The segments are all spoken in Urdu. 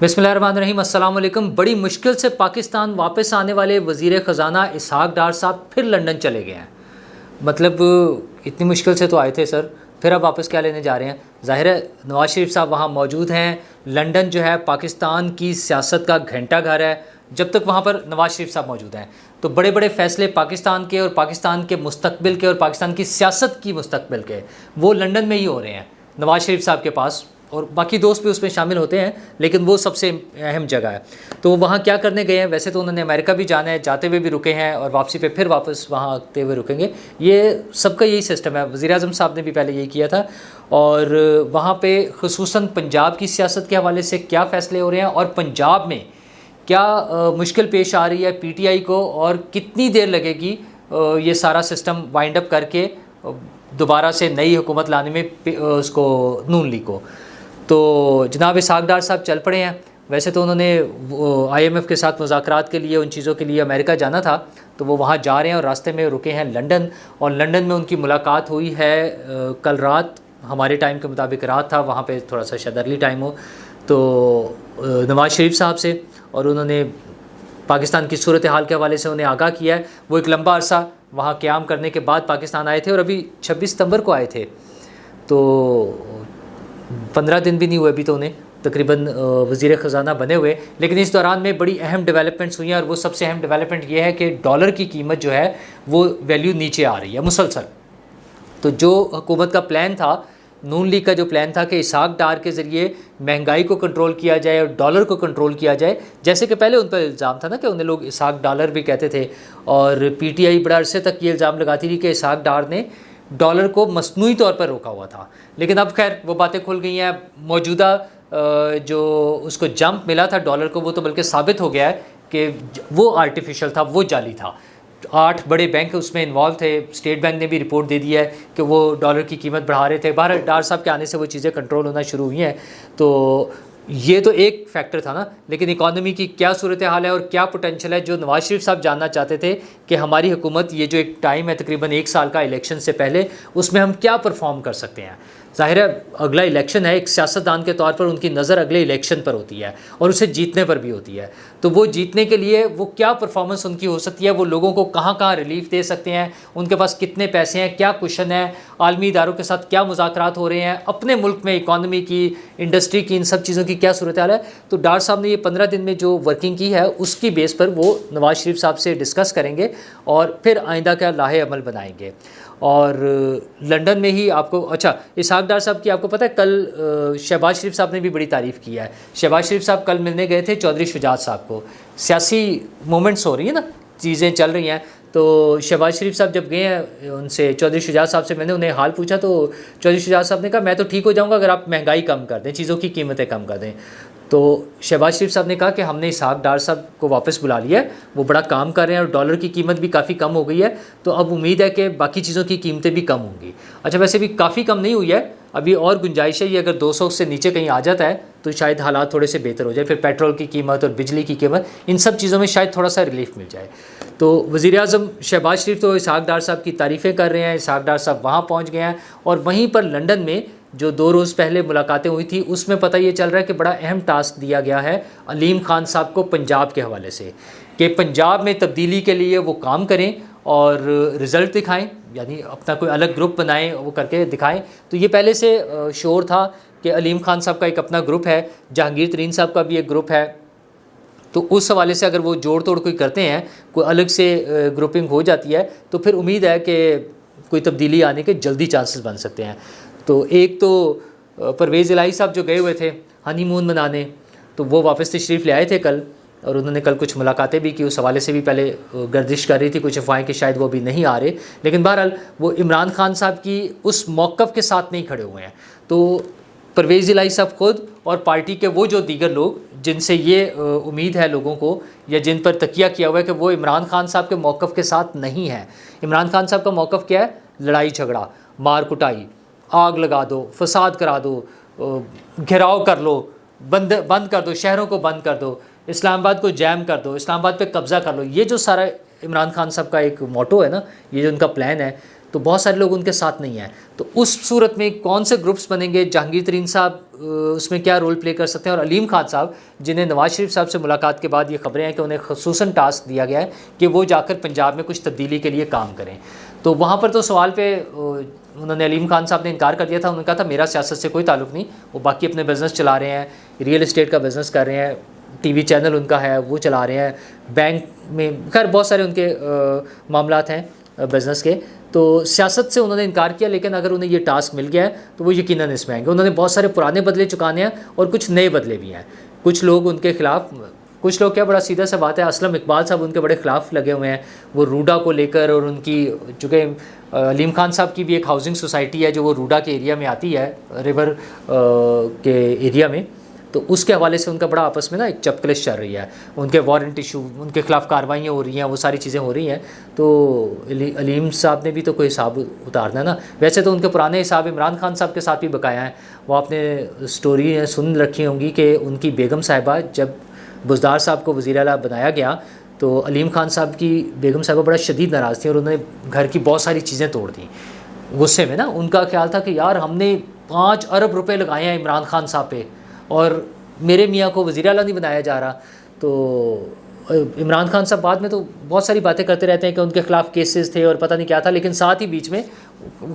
بسم اللہ الرحمن الرحیم، السلام علیکم۔ بڑی مشکل سے پاکستان واپس آنے والے وزیر خزانہ اسحاق ڈار صاحب پھر لنڈن چلے گئے ہیں۔ مطلب اتنی مشکل سے تو آئے تھے سر، پھر اب واپس کیا لینے جا رہے ہیں؟ ظاہر ہے نواز شریف صاحب وہاں موجود ہیں۔ لنڈن جو ہے پاکستان کی سیاست کا گھنٹہ گھر ہے، جب تک وہاں پر نواز شریف صاحب موجود ہیں تو بڑے بڑے فیصلے پاکستان کے اور پاکستان کے مستقبل کے اور پاکستان کی سیاست کی مستقبل کے وہ لنڈن میں ہی ہو رہے ہیں، نواز شریف صاحب کے پاس، اور باقی دوست بھی اس میں شامل ہوتے ہیں، لیکن وہ سب سے اہم جگہ ہے۔ تو وہاں کیا کرنے گئے ہیں؟ ویسے تو انہوں نے امریکہ بھی جانا ہے، جاتے ہوئے بھی رکے ہیں اور واپسی پہ پھر واپس وہاں آتے ہوئے رکیں گے۔ یہ سب کا یہی سسٹم ہے، وزیر اعظم صاحب نے بھی پہلے یہی کیا تھا۔ اور وہاں پہ خصوصاً پنجاب کی سیاست کے حوالے سے کیا فیصلے ہو رہے ہیں اور پنجاب میں کیا مشکل پیش آ رہی ہے پی ٹی آئی کو، اور کتنی دیر لگے گی یہ سارا سسٹم وائنڈ اپ کر کے دوبارہ سے نئی حکومت لانے میں اس کو نون لیگ کو۔ تو جناب اسحاق ڈار صاحب چل پڑے ہیں۔ ویسے تو انہوں نے آئی ایم ایف کے ساتھ مذاکرات کے لیے، ان چیزوں کے لیے امریکہ جانا تھا، تو وہ وہاں جا رہے ہیں اور راستے میں رکے ہیں لنڈن، اور لنڈن میں ان کی ملاقات ہوئی ہے کل رات، ہمارے ٹائم کے مطابق رات تھا، وہاں پہ تھوڑا سا شاید ارلی ٹائم ہو، تو نواز شریف صاحب سے، اور انہوں نے پاکستان کی صورتحال کے حوالے سے انہیں آگاہ کیا ہے۔ وہ ایک لمبا عرصہ وہاں قیام کرنے کے بعد پاکستان آئے تھے، اور ابھی 26 ستمبر کو آئے تھے، تو 15 دن بھی نہیں ہوئے ابھی تو انہیں تقریباً وزیر خزانہ بنے ہوئے۔ لیکن اس دوران میں بڑی اہم ڈیولپمنٹس ہوئی ہیں، اور وہ سب سے اہم ڈیولپمنٹ یہ ہے کہ ڈالر کی قیمت جو ہے وہ ویلیو نیچے آ رہی ہے مسلسل۔ تو جو حکومت کا پلان تھا، نون لیگ کا جو پلان تھا کہ اسحاق ڈار کے ذریعے مہنگائی کو کنٹرول کیا جائے اور ڈالر کو کنٹرول کیا جائے، جیسے کہ پہلے ان پر الزام تھا نا کہ انہیں لوگ اسحاق ڈالر بھی کہتے تھے، اور پی ٹی آئی بڑا عرصے تک یہ الزام لگاتی رہی کہ اسحاق ڈار نے ڈالر کو مصنوعی طور پر روکا ہوا تھا۔ لیکن اب خیر وہ باتیں کھل گئی ہیں۔ موجودہ جو اس کو جمپ ملا تھا ڈالر کو، وہ تو بلکہ ثابت ہو گیا ہے کہ وہ آرٹیفیشل تھا، وہ جعلی تھا۔ 8 بڑے بینک اس میں انوالو تھے، اسٹیٹ بینک نے بھی رپورٹ دے دی ہے کہ وہ ڈالر کی قیمت بڑھا رہے تھے۔ بہرحال ڈار صاحب کے آنے سے وہ چیزیں کنٹرول ہونا شروع ہوئی ہیں۔ تو یہ تو ایک فیکٹر تھا نا، لیکن اکانومی کی کیا صورتحال ہے اور کیا پوٹینشیل ہے، جو نواز شریف صاحب جاننا چاہتے تھے کہ ہماری حکومت، یہ جو ایک ٹائم ہے تقریباً 1 سال کا الیکشن سے پہلے، اس میں ہم کیا پرفارم کر سکتے ہیں۔ ظاہر ہے اگلا الیکشن ہے، ایک سیاستدان کے طور پر ان کی نظر اگلے الیکشن پر ہوتی ہے اور اسے جیتنے پر بھی ہوتی ہے۔ تو وہ جیتنے کے لیے وہ کیا پرفارمنس ان کی ہو سکتی ہے، وہ لوگوں کو کہاں کہاں ریلیف دے سکتے ہیں، ان کے پاس کتنے پیسے ہیں، کیا کوشن ہے، عالمی اداروں کے ساتھ کیا مذاکرات ہو رہے ہیں، اپنے ملک میں اکانومی کی، انڈسٹری کی، ان سب چیزوں کی کیا صورتحال ہے۔ تو ڈار صاحب نے یہ 15 دن میں جو ورکنگ کی ہے اس کی بیس پر وہ نواز شریف صاحب سے ڈسکس کریں گے اور پھر آئندہ کا لاہے عمل بنائیں گے۔ اور لنڈن میں ہی آپ کو، اچھا اسحاق ڈار صاحب کی آپ کو پتہ ہے کل شہباز شریف صاحب نے بھی بڑی تعریف کی ہے۔ شہباز شریف صاحب کل ملنے گئے تھے چودھری شجاعت صاحب کو۔ سیاسی مومنٹس ہو رہی ہیں نا، چیزیں چل رہی ہیں، تو شہباز شریف صاحب جب گئے ہیں ان سے، چودھری شجاعت صاحب سے میں نے انہیں حال پوچھا، تو چودھری شجاعت صاحب نے کہا میں تو ٹھیک ہو جاؤں گا اگر آپ مہنگائی کم کر دیں، چیزوں کی قیمتیں کم کر دیں۔ تو شہباز شریف صاحب نے کہا کہ ہم نے اسحاق ڈار صاحب کو واپس بلا لیا ہے، وہ بڑا کام کر رہے ہیں اور ڈالر کی قیمت بھی کافی کم ہو گئی ہے، تو اب امید ہے کہ باقی چیزوں کی قیمتیں بھی کم ہوں گی۔ اچھا ویسے بھی کافی کم نہیں ہوئی ہے، ابھی اور گنجائش ہے، یہ اگر 200 سے نیچے کہیں آ جاتا ہے تو شاید حالات تھوڑے سے بہتر ہو جائے، پھر پیٹرول کی قیمت اور بجلی کی قیمت، ان سب چیزوں میں شاید تھوڑا سا ریلیف مل جائے۔ تو وزیر اعظم شہباز شریف تو اسحاق ڈار صاحب کی تعریفیں کر رہے ہیں، اسحاق ڈار صاحب وہاں پہنچ گئے ہیں، اور وہیں پر لنڈن میں جو 2 روز پہلے ملاقاتیں ہوئی تھی اس میں پتہ یہ چل رہا ہے کہ بڑا اہم ٹاسک دیا گیا ہے علیم خان صاحب کو پنجاب کے حوالے سے، کہ پنجاب میں تبدیلی کے لیے وہ کام کریں اور رزلٹ دکھائیں، یعنی اپنا کوئی الگ گروپ بنائیں، وہ کر کے دکھائیں۔ تو یہ پہلے سے شور تھا کہ علیم خان صاحب کا ایک اپنا گروپ ہے، جہانگیر ترین صاحب کا بھی ایک گروپ ہے، تو اس حوالے سے اگر وہ جوڑ توڑ کوئی کرتے ہیں، کوئی الگ سے گروپنگ ہو جاتی ہے، تو پھر امید ہے کہ کوئی تبدیلی آنے کے جلدی چانسز بن سکتے ہیں۔ تو ایک تو پرویز الہی صاحب جو گئے ہوئے تھے ہنی مون منانے، تو وہ واپس تشریف لے آئے تھے کل، اور انہوں نے کل کچھ ملاقاتیں بھی کی، اس حوالے سے بھی پہلے گردش کر رہی تھی کچھ افواہیں کہ شاید وہ بھی نہیں آ رہے، لیکن بہرحال وہ عمران خان صاحب کی اس موقف کے ساتھ نہیں کھڑے ہوئے ہیں۔ تو پرویز الہی صاحب خود اور پارٹی کے وہ جو دیگر لوگ جن سے یہ امید ہے لوگوں کو، یا جن پر تکیہ کیا ہوا ہے کہ وہ عمران خان صاحب کے موقف کے ساتھ نہیں ہیں۔ عمران خان صاحب کا موقف کیا ہے؟ لڑائی جھگڑا، مار کٹائی، آگ لگا دو، فساد کرا دو، گھیراؤ کر لو، بند کر دو، شہروں کو بند کر دو، اسلام آباد کو جیم کر دو، اسلام آباد پہ قبضہ کر لو۔ یہ جو سارا عمران خان صاحب کا ایک موٹو ہے نا، یہ جو ان کا پلان ہے، تو تو بہت سارے لوگ ان کے ساتھ نہیں ہیں. تو اس صورت میں کون سے گروپس بنیں گے, جہانگیر ترین صاحب اس میں کیا رول پلے کر سکتے ہیں, اور علیم خان صاحب جنہیں نواز شریف صاحب سے ملاقات کے بعد یہ خبریں ہیں کہ انہیں خصوصاً ٹاسک دیا گیا ہے کہ وہ جا کر پنجاب میں کچھ تبدیلی کے لیے کام کریں. تو وہاں پر تو سوال پہ انہوں نے علیم خان صاحب نے انکار کر دیا تھا. انہوں نے کہا تھا میرا سیاست سے کوئی تعلق نہیں, وہ باقی اپنے بزنس چلا رہے ہیں, ریئل اسٹیٹ کا بزنس کر رہے ہیں, ٹی وی چینل ان کا ہے وہ چلا رہے ہیں, بینک میں خیر بہت سارے ان کے معاملات ہیں بزنس کے. تو سیاست سے انہوں نے انکار کیا, لیکن اگر انہیں یہ ٹاسک مل گیا ہے تو وہ یقیناً اس میں آئیں گے. انہوں نے بہت سارے پرانے بدلے چکانے ہیں اور کچھ نئے بدلے بھی ہیں. کچھ لوگ ان کے خلاف, کچھ لوگ کیا بڑا سیدھا سا بات ہے, اسلم اقبال صاحب ان کے بڑے خلاف لگے ہوئے ہیں, وہ روڈا کو لے کر, اور ان کی چونکہ علیم خان صاحب کی بھی ایک ہاؤسنگ سوسائٹی ہے جو وہ روڈا کے ایریا میں آتی ہے, ریور کے ایریا میں, تو اس کے حوالے سے ان کا بڑا آپس میں نا ایک چپکلش چل رہی ہے. ان کے وارنٹ ایشو, ان کے خلاف کاروائیاں ہو رہی ہیں, وہ ساری چیزیں ہو رہی ہیں. تو علیم صاحب نے بھی تو کوئی حساب اتارنا ہے نا. ویسے تو ان کے پرانے حساب عمران خان صاحب کے ساتھ بھی بقایا ہیں. وہ آپ نے سٹوری سن رکھی ہوں گی کہ ان کی بیگم صاحبہ جب بزدار صاحب کو وزیر اعلیٰ بنایا گیا تو علیم خان صاحب کی بیگم صاحبہ بڑا شدید ناراض تھیں اور انہوں نے گھر کی بہت ساری چیزیں توڑ دیں غصے میں نا. ان کا خیال تھا کہ یار ہم نے 5 ارب روپے لگائے ہیں عمران خان صاحب پہ اور میرے میاں کو وزیر اعلیٰ نہیں بنایا جا رہا. تو عمران خان صاحب بعد میں تو بہت ساری باتیں کرتے رہتے ہیں کہ ان کے خلاف کیسز تھے اور پتہ نہیں کیا تھا, لیکن ساتھ ہی بیچ میں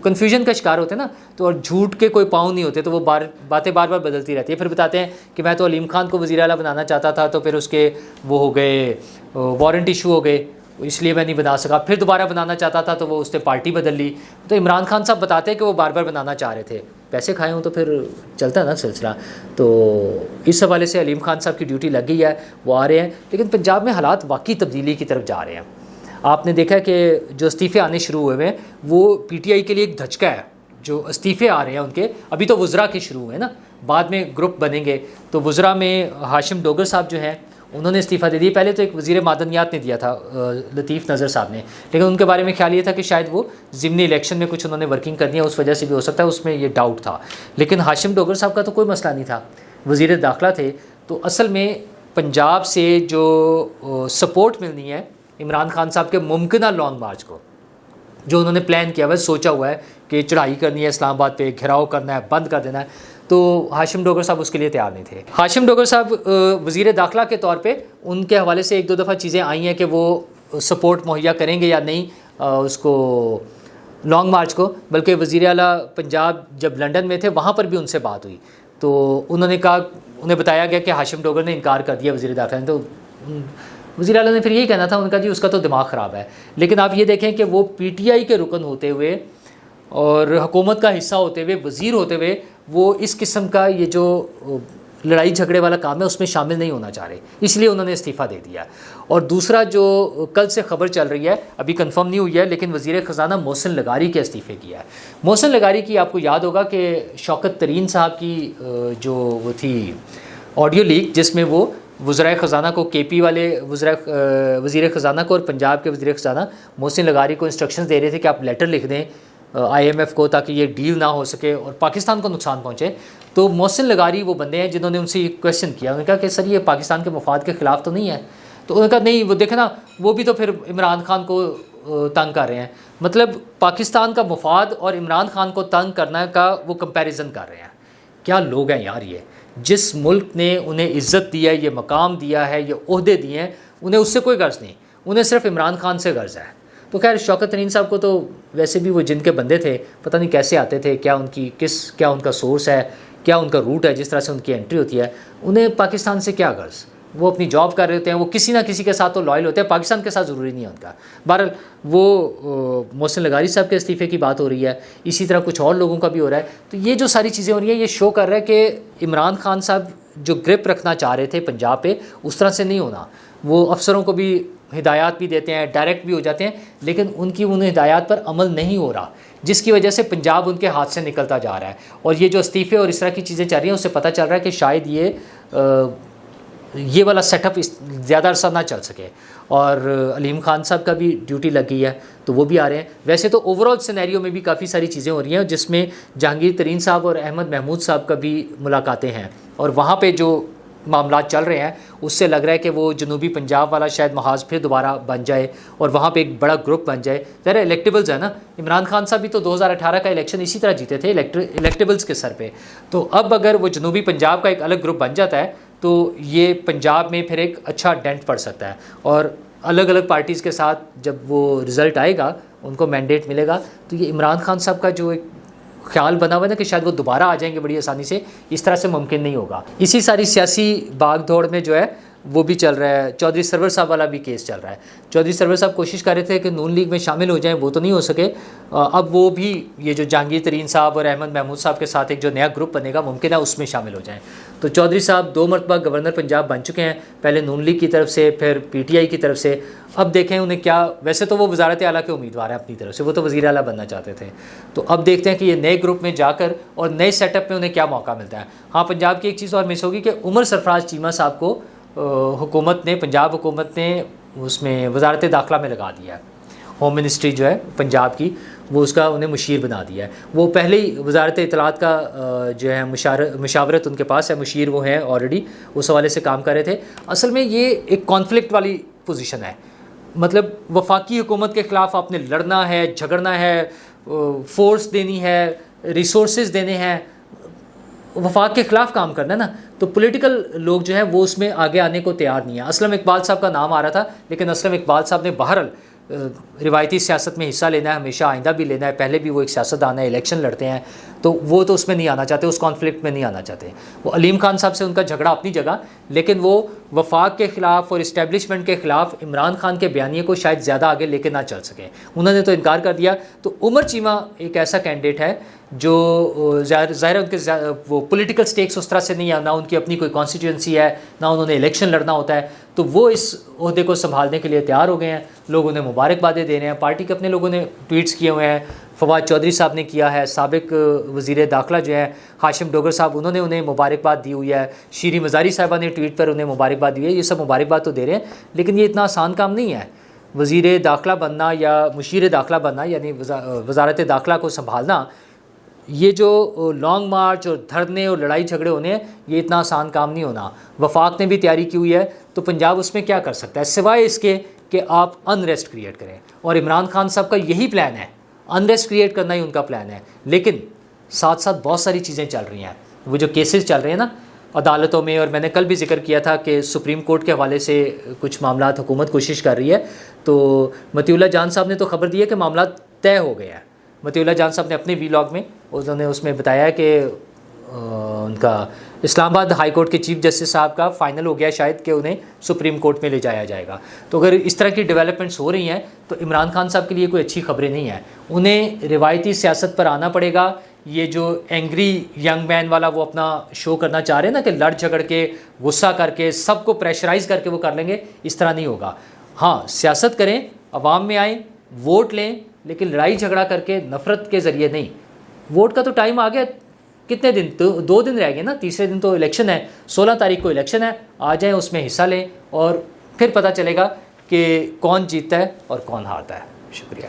کنفیوژن کا شکار ہوتے ہیں نا, تو اور جھوٹ کے کوئی پاؤں نہیں ہوتے, تو وہ باتیں بار بار بدلتی رہتی ہے. پھر بتاتے ہیں کہ میں تو علیم خان کو وزیر اعلیٰ بنانا چاہتا تھا, تو پھر اس کے وہ ہو گئے وارنٹ ایشو ہو گئے, اس لیے میں نہیں بنا سکا. پھر دوبارہ بنانا چاہتا تھا تو وہ اس نے پارٹی بدل لی. تو عمران خان صاحب بتاتے ہیں کہ وہ بار بار بنانا چاہ رہے تھے, پیسے کھائے ہوں تو پھر چلتا ہے نا سلسلہ. تو اس حوالے سے علیم خان صاحب کی ڈیوٹی لگ گئی ہے, وہ آ رہے ہیں. لیکن پنجاب میں حالات واقعی تبدیلی کی طرف جا رہے ہیں. آپ نے دیکھا کہ جو استعفے آنے شروع ہوئے ہیں وہ پی ٹی آئی کے لیے ایک دھچکا ہے. جو استعفے آ رہے ہیں ان کے, ابھی تو وزراء کے شروع ہوئے ہیں نا, بعد میں گروپ بنیں گے. تو وزراء میں ہاشم ڈوگر صاحب جو ہیں انہوں نے استعفیٰ دے دیا. پہلے تو ایک وزیر معدنیات نے دیا تھا لطیف نظر صاحب نے, لیکن ان کے بارے میں خیال یہ تھا کہ شاید وہ ضمنی الیکشن میں کچھ انہوں نے ورکنگ کرنی ہے, اس وجہ سے بھی ہو سکتا ہے, اس میں یہ ڈاؤٹ تھا. لیکن ہاشم ڈوگر صاحب کا تو کوئی مسئلہ نہیں تھا, وزیر داخلہ تھے. تو اصل میں پنجاب سے جو سپورٹ ملنی ہے عمران خان صاحب کے ممکنہ لانگ مارچ کو, جو انہوں نے پلان کیا ہوا ہے, سوچا ہوا ہے کہ چڑھائی کرنی ہے اسلام آباد پہ, گھیراؤ کرنا ہے, بند کر دینا ہے, تو ہاشم ڈوگر صاحب اس کے لیے تیار نہیں تھے. ہاشم ڈوگر صاحب وزیر داخلہ کے طور پہ ان کے حوالے سے 1-2 دفعہ چیزیں آئی ہیں کہ وہ سپورٹ مہیا کریں گے یا نہیں اس کو لانگ مارچ کو. بلکہ وزیر اعلیٰ پنجاب جب لنڈن میں تھے وہاں پر بھی ان سے بات ہوئی, تو انہوں نے کہا, انہیں بتایا گیا کہ ہاشم ڈوگر نے انکار کر دیا وزیر داخلہ نے. تو وزیر اعلیٰ نے پھر یہی کہنا تھا, ان کا جی اس کا تو دماغ خراب ہے. لیکن آپ یہ دیکھیں کہ وہ پی ٹی آئی کے رکن ہوتے ہوئے اور حکومت کا حصہ ہوتے ہوئے, وزیر ہوتے ہوئے, وہ اس قسم کا یہ جو لڑائی جھگڑے والا کام ہے اس میں شامل نہیں ہونا چاہ رہے, اس لیے انہوں نے استعفیٰ دے دیا. اور دوسرا جو کل سے خبر چل رہی ہے, ابھی کنفرم نہیں ہوئی ہے, لیکن وزیر خزانہ محسن لغاری کے استعفے کیا ہے. محسن لغاری کی آپ کو یاد ہوگا کہ شوکت ترین صاحب کی جو وہ تھی آڈیو لیک, جس میں وہ وزرائے خزانہ کو, کے پی والے وزیر خزانہ کو اور پنجاب کے وزیر خزانہ محسن لغاری کو انسٹرکشنز دے رہے تھے کہ آپ لیٹر لکھ دیں آئی ایم ایف کو تاکہ یہ ڈیل نہ ہو سکے اور پاکستان کو نقصان پہنچے. تو محسن لغاری وہ بندے ہیں جنہوں نے ان سے یہ کویشچن کیا, انہوں نے کہا کہ سر یہ پاکستان کے مفاد کے خلاف تو نہیں ہے. تو انہوں نے کہا نہیں, وہ دیکھیں نا وہ بھی تو پھر عمران خان کو تنگ کر رہے ہیں. مطلب پاکستان کا مفاد اور عمران خان کو تنگ کرنا کا وہ کمپیریزن کر رہے ہیں. کیا لوگ ہیں یار یہ, جس ملک نے انہیں عزت دی ہے, یہ مقام دیا ہے, یہ عہدے دیے ہیں, انہیں اس سے کوئی غرض نہیں, انہیں صرف عمران خان سے غرض ہے. تو خیر شوکت ترین صاحب کو تو ویسے بھی وہ جن کے بندے تھے, پتہ نہیں کیسے آتے تھے, کیا ان کا سورس ہے, کیا ان کا روٹ ہے, جس طرح سے ان کی انٹری ہوتی ہے, انہیں پاکستان سے کیا غرض. وہ اپنی جاب کر رہے ہوتے ہیں, وہ کسی نہ کسی کے ساتھ تو لائل ہوتے ہیں, پاکستان کے ساتھ ضروری نہیں ہے ان کا. بہرحال وہ محسن لغاری صاحب کے استعفے کی بات ہو رہی ہے, اسی طرح کچھ اور لوگوں کا بھی ہو رہا ہے. تو یہ جو ساری چیزیں ہو رہی ہیں یہ شو کر رہا ہے کہ عمران خان صاحب جو گرپ رکھنا چاہ رہے تھے پنجاب پہ, اس طرح سے نہیں ہونا. وہ افسروں کو بھی ہدایات بھی دیتے ہیں, ڈائریکٹ بھی ہو جاتے ہیں, لیکن ان ہدایات پر عمل نہیں ہو رہا, جس کی وجہ سے پنجاب ان کے ہاتھ سے نکلتا جا رہا ہے. اور یہ جو استعفے اور اس طرح کی چیزیں چل رہی ہیں, اس سے پتہ چل رہا ہے کہ شاید یہ والا سیٹ اپ زیادہ عرصہ نہ چل سکے. اور علیم خان صاحب کا بھی ڈیوٹی لگ گئی ہے, تو وہ بھی آ رہے ہیں. ویسے تو اوور آل سینیریو میں بھی کافی ساری چیزیں ہو رہی ہیں, جس میں جہانگیر ترین صاحب اور احمد محمود صاحب کا بھی ملاقاتیں ہیں, اور وہاں پہ جو معاملات چل رہے ہیں اس سے لگ رہا ہے کہ وہ جنوبی پنجاب والا شاید محاذ پھر دوبارہ بن جائے اور وہاں پہ ایک بڑا گروپ بن جائے. ذرا الیکٹیبلز ہے نا, عمران خان صاحب بھی تو 2018 کا الیکشن اسی طرح جیتے تھے الیکٹیبلز کے سر پہ. تو اب اگر وہ جنوبی پنجاب کا ایک الگ گروپ بن جاتا ہے تو یہ پنجاب میں پھر ایک اچھا ڈینٹ پڑ سکتا ہے, اور الگ الگ پارٹیز کے ساتھ جب وہ رزلٹ آئے گا, ان کو مینڈیٹ ملے گا, تو یہ عمران خان صاحب کا جو ایک خیال بنا ہوا ہے نا کہ شاید وہ دوبارہ آ جائیں گے بڑی آسانی سے, اس طرح سے ممکن نہیں ہوگا. اسی ساری سیاسی باغ دوڑ میں جو ہے وہ بھی چل رہا ہے, چودھری سرور صاحب والا بھی کیس چل رہا ہے. چودھری سرور صاحب کوشش کر رہے تھے کہ نون لیگ میں شامل ہو جائیں, وہ تو نہیں ہو سکے. اب وہ بھی یہ جو جہانگیر ترین صاحب اور احمد محمود صاحب کے ساتھ ایک جو نیا گروپ بنے گا ممکن ہے اس میں شامل ہو جائیں. تو چودھری صاحب 2 مرتبہ گورنر پنجاب بن چکے ہیں, پہلے نون لیگ کی طرف سے, پھر پی ٹی آئی کی طرف سے. اب دیکھیں انہیں کیا, ویسے تو وہ وزارت اعلیٰ کے امیدوار ہیں اپنی طرف سے, وہ تو وزیر اعلیٰ بننا چاہتے تھے. تو اب دیکھتے ہیں کہ یہ نئے گروپ میں جا کر اور نئے سیٹ اپ میں انہیں کیا موقع ملتا ہے. ہاں, پنجاب کی ایک چیز اور مس ہوگی کہ عمر سرفراز چیمہ صاحب کو حکومت نے, پنجاب حکومت نے اس میں وزارت داخلہ میں لگا دیا ہے. ہوم منسٹری جو ہے پنجاب کی, وہ اس کا انہیں مشیر بنا دیا ہے. وہ پہلے ہی وزارت اطلاعات کا جو ہے مشاورت ان کے پاس ہے, مشیر وہ ہیں آلریڈی, اس حوالے سے کام کر رہے تھے. اصل میں یہ ایک کانفلکٹ والی پوزیشن ہے, مطلب وفاقی حکومت کے خلاف آپ نے لڑنا ہے, جھگڑنا ہے, فورس دینی ہے, ریسورسز دینے ہیں, وفاق کے خلاف کام کرنا ہے نا. تو پولیٹیکل لوگ جو ہیں وہ اس میں آگے آنے کو تیار نہیں ہیں. اسلم اقبال صاحب کا نام آ رہا تھا, لیکن اسلم اقبال صاحب نے بہرحال روایتی سیاست میں حصہ لینا ہے, ہمیشہ آئندہ بھی لینا ہے. پہلے بھی وہ ایک سیاستدان ہے, الیکشن لڑتے ہیں, تو وہ تو اس میں نہیں آنا چاہتے, اس کانفلکٹ میں نہیں آنا چاہتے. وہ علیم خان صاحب سے ان کا جھگڑا اپنی جگہ, لیکن وہ وفاق کے خلاف اور اسٹیبلشمنٹ کے خلاف عمران خان کے بیانیے کو شاید زیادہ آگے لے کے نہ چل سکیں. انہوں نے تو انکار کر دیا. تو عمر چیمہ ایک ایسا کینڈیڈیٹ ہے جو ظاہر ہے ان کے وہ پولیٹیکل سٹیکس اس طرح سے نہیں ہے, نہ ان کی اپنی کوئی کانسٹیٹوئنسی ہے, نہ انہوں نے الیکشن لڑنا ہوتا ہے. تو وہ اس عہدے کو سنبھالنے کے لیے تیار ہو گئے ہیں. لوگ انہیں مبارکبادیں دے رہے ہیں, پارٹی کے اپنے لوگوں نے ٹویٹس کیے ہوئے ہیں. فواد چودھری صاحب نے کیا ہے, سابق وزیر داخلہ جو ہے ہاشم ڈوگر صاحب, انہوں نے انہیں مبارکباد دی ہوئی ہے. شیریں مزاری صاحبہ نے ٹویٹ پر انہیں مبارکباد دی ہے. یہ سب مبارکباد تو دے رہے ہیں, لیکن یہ اتنا آسان کام نہیں ہے. وزیر داخلہ بننا یا مشیر داخلہ بننا, یعنی وزارت داخلہ کو سنبھالنا, یہ جو لانگ مارچ اور دھرنے اور لڑائی جھگڑے ہونے ہیں, یہ اتنا آسان کام نہیں ہونا. وفاق نے بھی تیاری کی ہوئی ہے, تو پنجاب اس میں کیا کر سکتا ہے سوائے اس کے کہ آپ انریسٹ کریٹ کریں. اور عمران خان صاحب کا یہی پلان ہے, انریسٹ کریٹ کرنا ہی ان کا پلان ہے. لیکن ساتھ ساتھ بہت ساری چیزیں چل رہی ہیں. وہ جو کیسز چل رہے ہیں نا عدالتوں میں, اور میں نے کل بھی ذکر کیا تھا کہ سپریم کورٹ کے حوالے سے کچھ معاملات حکومت کوشش کر رہی ہے. تو مطیع اللہ جان صاحب نے تو خبر دی ہے کہ معاملات طے ہو گئے ہیں. مطیع اللہ جان صاحب نے اپنے ویلاگ میں انہوں نے اس میں بتایا کہ ان کا اسلام آباد ہائی کورٹ کے چیف جسٹس صاحب کا فائنل ہو گیا شاید کہ انہیں سپریم کورٹ میں لے جایا جائے گا. تو اگر اس طرح کی ڈیولپمنٹس ہو رہی ہیں تو عمران خان صاحب کے لیے کوئی اچھی خبریں نہیں ہیں. انہیں روایتی سیاست پر آنا پڑے گا. یہ جو اینگری ینگ مین والا وہ اپنا شو کرنا چاہ رہے ہیں نا کہ لڑ جھگڑ کے, غصہ کر کے, سب کو پریشرائز کر کے وہ کر لیں گے, اس طرح نہیں ہوگا. ہاں, سیاست کریں, عوام میں آئیں, ووٹ لیں, لیکن لڑائی جھگڑا کر کے نفرت کے ذریعے نہیں. ووٹ کا تو ٹائم آ گیا, کتنے دن, 2 دن رہ گئے نا, تیسرے دن تو الیکشن ہے, 16 تاریخ کو الیکشن ہے. آ جائیں, اس میں حصہ لیں, اور پھر پتہ چلے گا کہ کون جیتتا ہے اور کون ہارتا ہے. شکریہ.